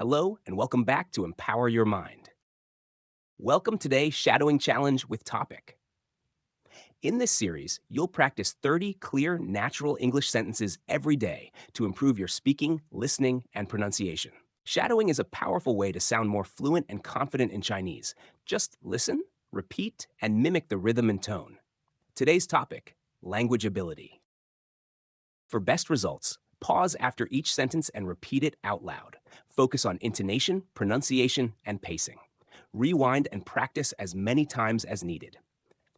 Hello, and welcome back to Empower Your Mind. Welcome to today's Shadowing Challenge with Topic. In this series, you'll practice 30 clear, natural English sentences every day to improve your speaking, listening, and pronunciation. Shadowing is a powerful way to sound more fluent and confident in Chinese. Just listen, repeat, and mimic the rhythm and tone. Today's topic, language ability. For best results, pause after each sentence and repeat it out loud. Focus on intonation, pronunciation, and pacing. Rewind and practice as many times as needed.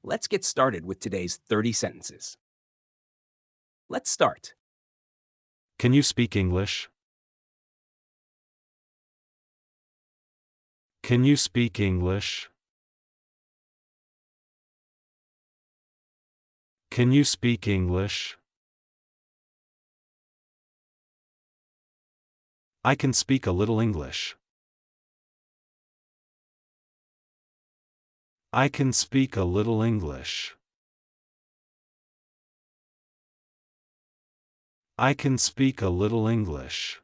Let's get started with today's 30 sentences. Let's start. Can you speak English? Can you speak English? Can you speak English? I can speak a little English. I can speak a little English. I can speak a little English.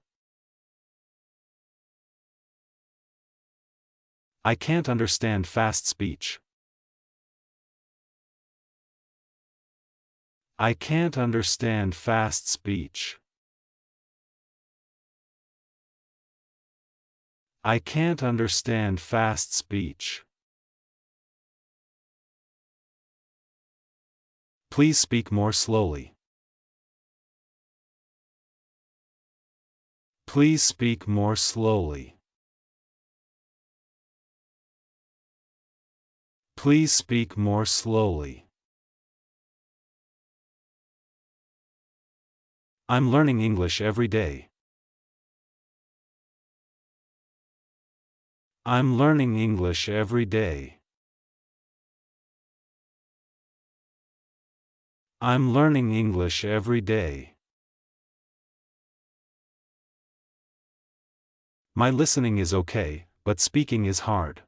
I can't understand fast speech. I can't understand fast speech. I can't understand fast speech. Please speak more slowly. Please speak more slowly. Please speak more slowly. I'm learning English every day. I'm learning English every day. I'm learning English every day. My listening is okay, but speaking is hard.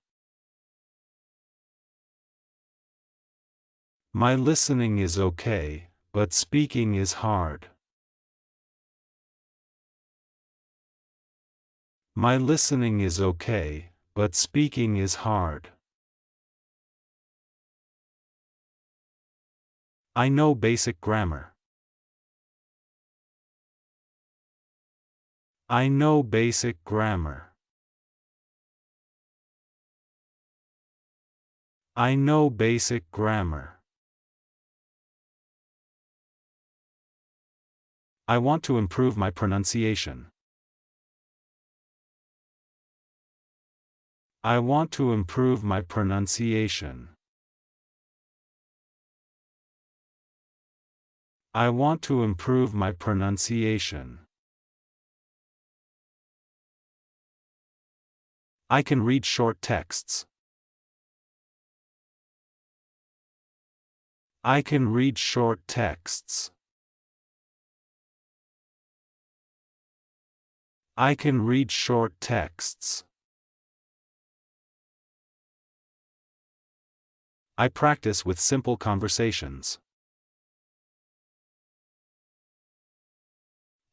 My listening is okay, but speaking is hard. My listening is okay, but speaking is hard. I know basic grammar. I know basic grammar. I know basic grammar. I want to improve my pronunciation. I want to improve my pronunciation. I want to improve my pronunciation. I can read short texts. I can read short texts. I can read short texts. I practice with simple conversations.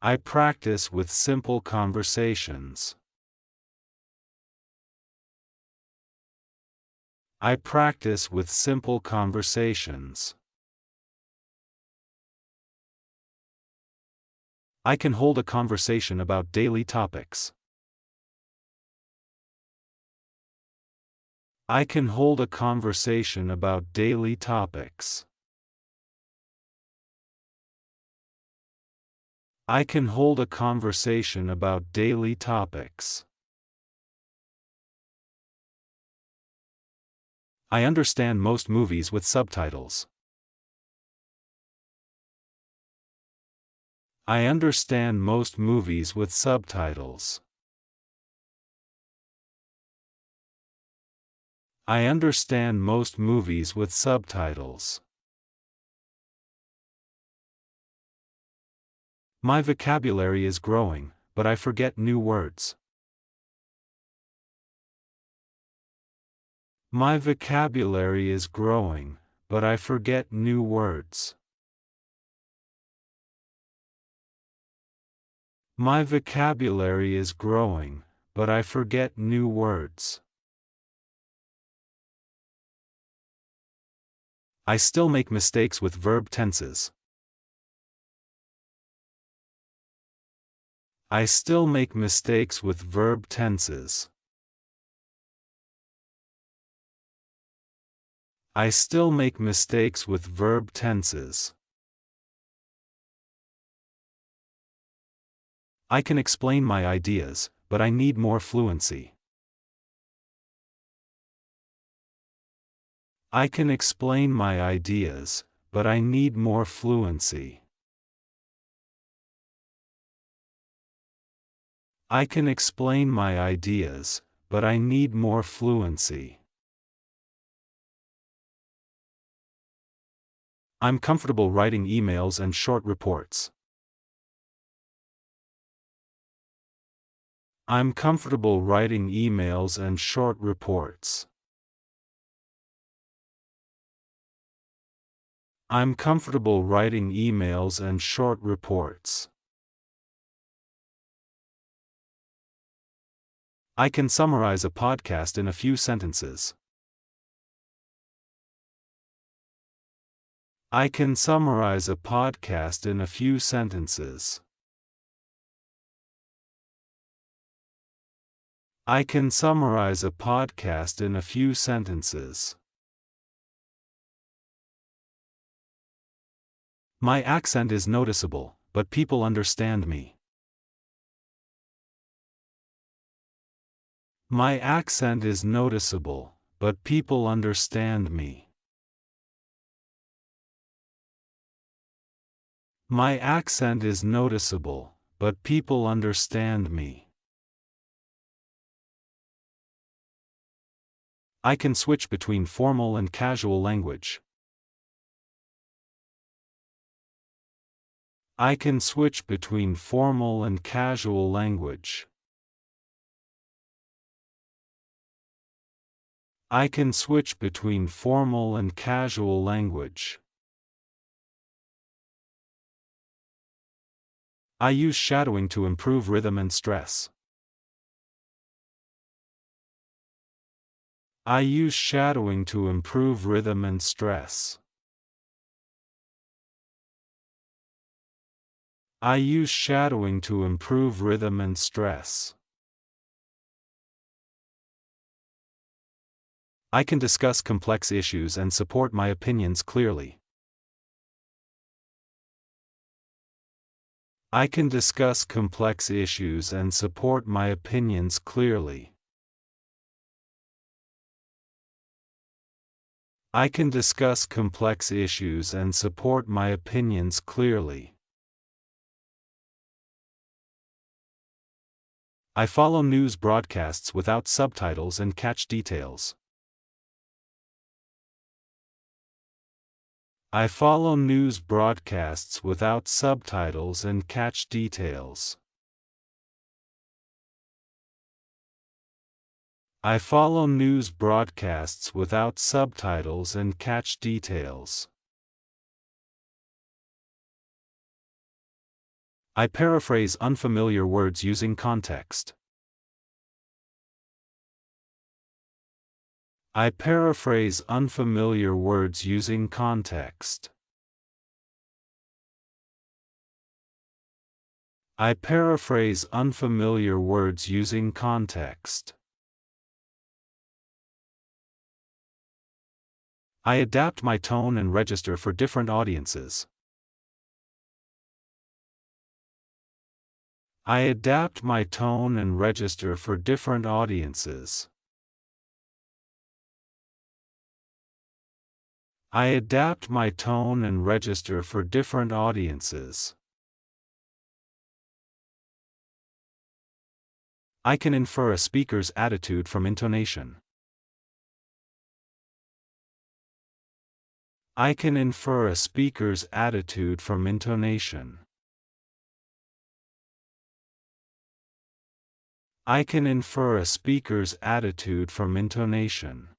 I practice with simple conversations. I practice with simple conversations. I can hold a conversation about daily topics. I can hold a conversation about daily topics. I can hold a conversation about daily topics. I understand most movies with subtitles. I understand most movies with subtitles. I understand most movies with subtitles. My vocabulary is growing, but I forget new words. My vocabulary is growing, but I forget new words. My vocabulary is growing, but I forget new words. I still make mistakes with verb tenses. I still make mistakes with verb tenses. I still make mistakes with verb tenses. I can explain my ideas, but I need more fluency. I can explain my ideas, but I need more fluency. I can explain my ideas, but I need more fluency. I'm comfortable writing emails and short reports. I'm comfortable writing emails and short reports. I'm comfortable writing emails and short reports. I can summarize a podcast in a few sentences. I can summarize a podcast in a few sentences. I can summarize a podcast in a few sentences. My accent is noticeable, but people understand me. My accent is noticeable, but people understand me. My accent is noticeable, but people understand me. I can switch between formal and casual language. I can switch between formal and casual language. I can switch between formal and casual language. I use shadowing to improve rhythm and stress. I use shadowing to improve rhythm and stress. I use shadowing to improve rhythm and stress. I can discuss complex issues and support my opinions clearly. I can discuss complex issues and support my opinions clearly. I can discuss complex issues and support my opinions clearly. I follow news broadcasts without subtitles and catch details. I follow news broadcasts without subtitles and catch details. I follow news broadcasts without subtitles and catch details. I paraphrase unfamiliar words using context. I paraphrase unfamiliar words using context. I paraphrase unfamiliar words using context. I adapt my tone and register for different audiences. I adapt my tone and register for different audiences. I adapt my tone and register for different audiences. I can infer a speaker's attitude from intonation. I can infer a speaker's attitude from intonation. I can infer a speaker's attitude from intonation.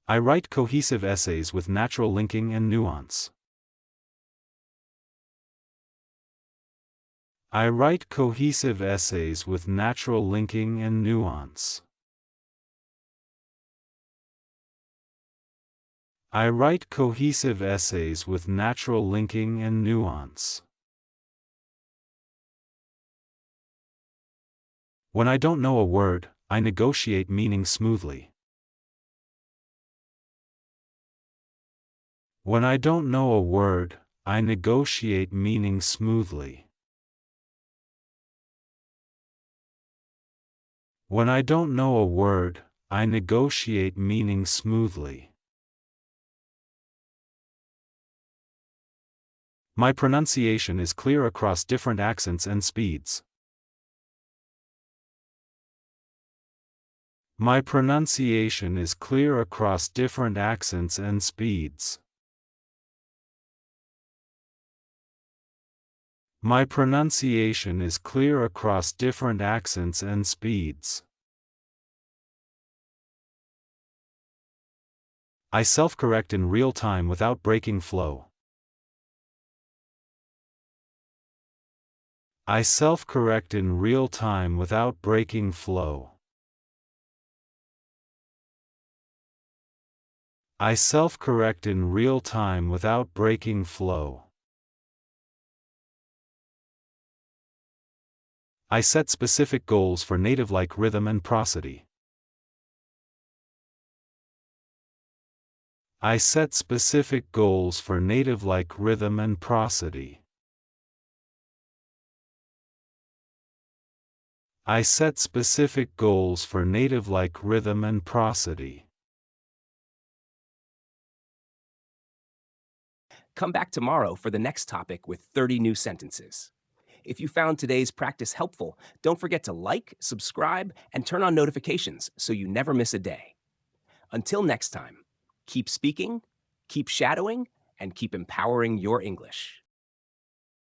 I write cohesive essays with natural linking and nuance. I write cohesive essays with natural linking and nuance. I write cohesive essays with natural linking and nuance. When I don't know a word, I negotiate meaning smoothly. When I don't know a word, I negotiate meaning smoothly. When I don't know a word, I negotiate meaning smoothly. My pronunciation is clear across different accents and speeds. My pronunciation is clear across different accents and speeds. My pronunciation is clear across different accents and speeds. I self-correct in real time without breaking flow. I self-correct in real time without breaking flow. I self-correct in real time without breaking flow. I set specific goals for native-like rhythm and prosody. I set specific goals for native-like rhythm and prosody. I set specific goals for native-like rhythm and prosody. Come back tomorrow for the next topic with 30 new sentences. If you found today's practice helpful, don't forget to like, subscribe, and turn on notifications so you never miss a day. Until next time, keep speaking, keep shadowing, and keep empowering your English.